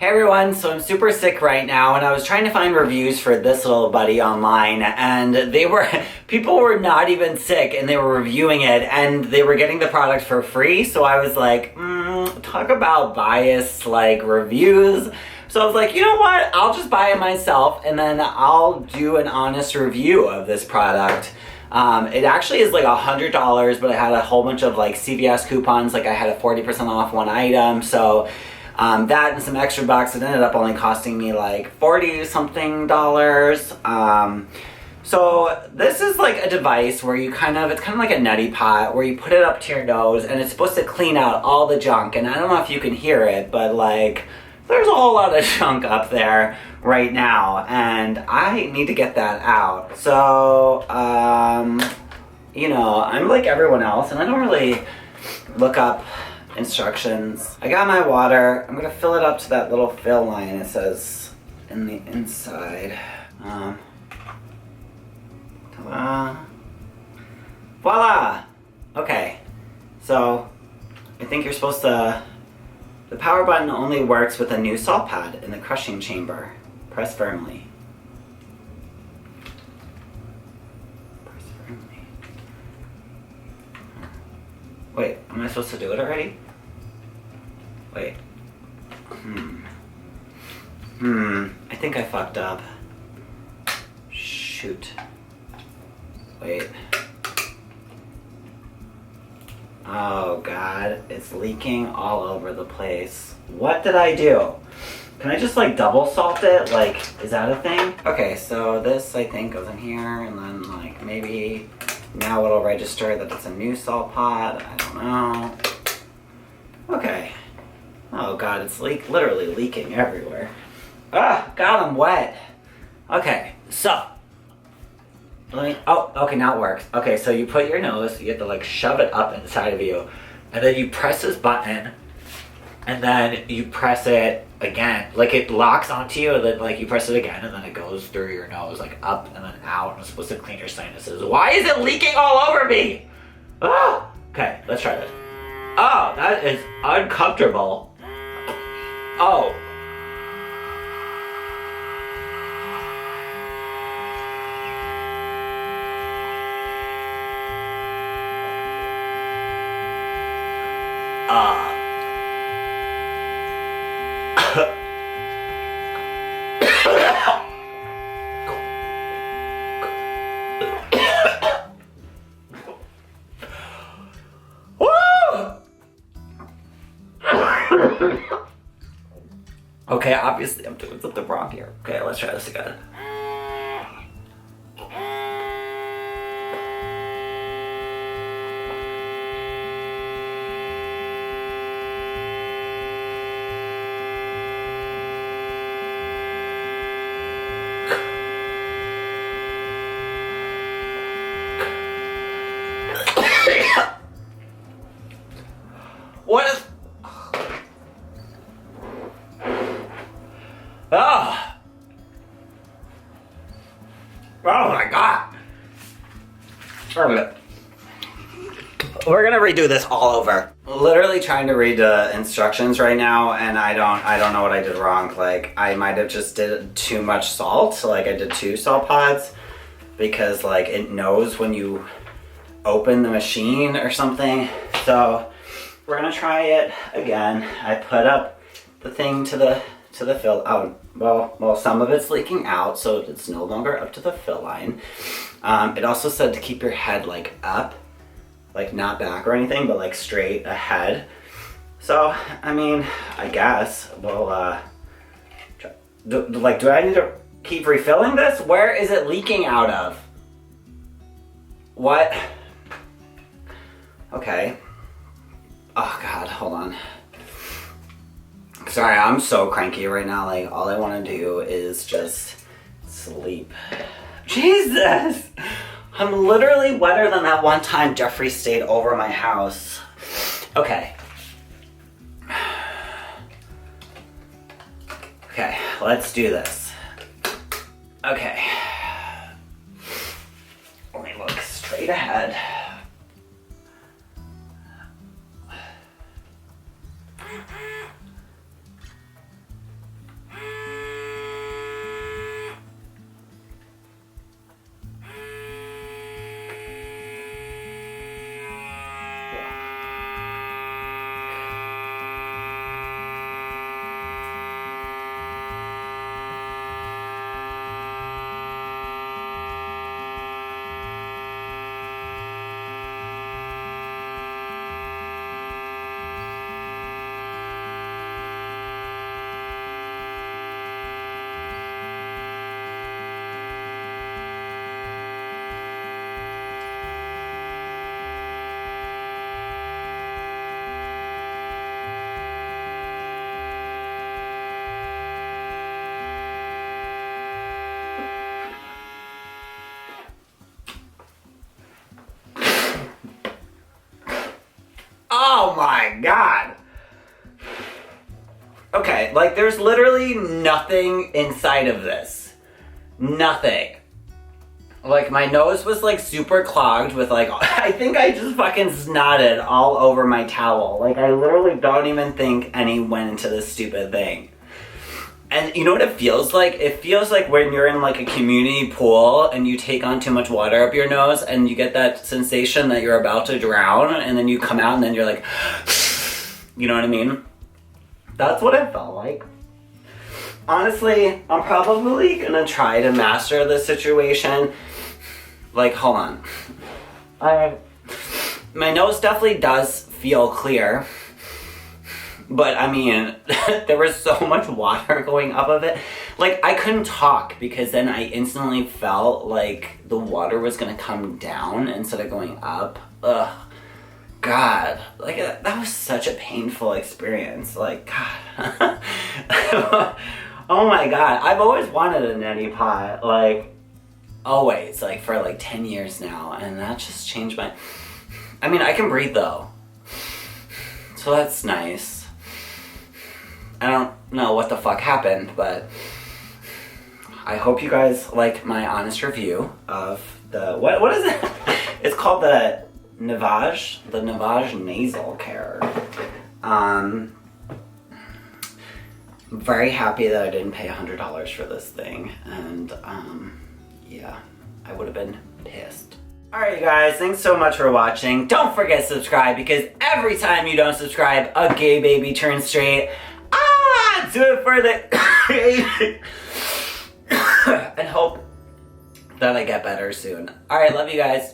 Hey everyone, so I'm super sick right now and I was trying to find reviews for this little buddy online and people were not even sick and they were reviewing it and they were getting the product for free. So I was like, talk about biased like reviews. So I was like, you know what? I'll just buy it myself and then I'll do an honest review of this product. It actually is like $100, but I had a whole bunch of like CVS coupons. Like I had a 40% off one item. So that and some extra bucks, it ended up only costing me like 40 something dollars. So this is like a device where it's kind of like a neti pot where you put it up to your nose and it's supposed to clean out all the junk. And I don't know if you can hear it, but like there's a whole lot of junk up there right now and I need to get that out. So, you know, I'm like everyone else and I don't really look up instructions. I got my water. I'm gonna fill it up to that little fill line it says in the inside. Ta-da. Voila! Okay, so I think you're supposed to, the power button only works with a new salt pad in the crushing chamber. Press firmly. Press firmly. Wait, am I supposed to do it already? Wait. I think I fucked up. Shoot. Wait. Oh God, it's leaking all over the place. What did I do? Can I just like double salt it? Like, is that a thing? Okay, so this I think goes in here and then like maybe now it'll register that it's a new salt pot. I don't know. Okay. Oh God, it's literally leaking everywhere. Ah, God, I'm wet. Okay, so okay, now it works. Okay, so you put your nose, you have to like shove it up inside of you, and then you press this button, and then you press it again. Like it locks onto you, and then like you press it again, and then it goes through your nose, like up and then out, and it's supposed to clean your sinuses. Why is it leaking all over me? Oh! Okay, let's try this. Oh, that is uncomfortable. Oh. Okay, obviously I'm doing something wrong here. Okay, let's try this again. What is... Oh! Oh my God! We're gonna redo this all over. Literally trying to read the instructions right now, and I don't know what I did wrong. Like I might have just did too much salt. Like I did 2 salt pods because like it knows when you open the machine or something. So we're gonna try it again. I put up the thing to the fill. Oh, well, some of it's leaking out, so it's no longer up to the fill line. It also said to keep your head like up, like not back or anything, but like straight ahead. So, I mean, I guess we'll, do I need to keep refilling this? Where is it leaking out of? What? Okay. Oh God, hold on. Sorry, I'm so cranky right now. Like, all I want to do is just sleep. Jesus! I'm literally wetter than that one time Jeffrey stayed over my house. Okay. Okay, let's do this. Okay. Let me look straight ahead. God. Okay, like there's literally nothing inside of this. Nothing. Like my nose was like super clogged with like, I think I just fucking snotted all over my towel. Like I literally don't even think any went into this stupid thing. And you know what it feels like? It feels like when you're in like a community pool and you take on too much water up your nose and you get that sensation that you're about to drown and then you come out and then you're like, you know what I mean? That's what it felt like. Honestly, I'm probably gonna try to master this situation. Like, hold on. My nose definitely does feel clear. But I mean, there was so much water going up of it. Like, I couldn't talk because then I instantly felt like the water was gonna come down instead of going up. Ugh. God, like that was such a painful experience. Like, God. Oh my God, I've always wanted a neti pot, like, always, like for like 10 years now, and that just changed my, I mean, I can breathe though, so that's nice. I don't know what the fuck happened, but I hope you guys like my honest review of the, what is it? It's called the Navage nasal care. I'm very happy that I didn't pay $100 for this thing, and yeah, I would have been pissed. Alright you guys, thanks so much for watching. Don't forget to subscribe because every time you don't subscribe, a gay baby turns straight. Do it for the and hope that I get better soon. Alright, love you guys.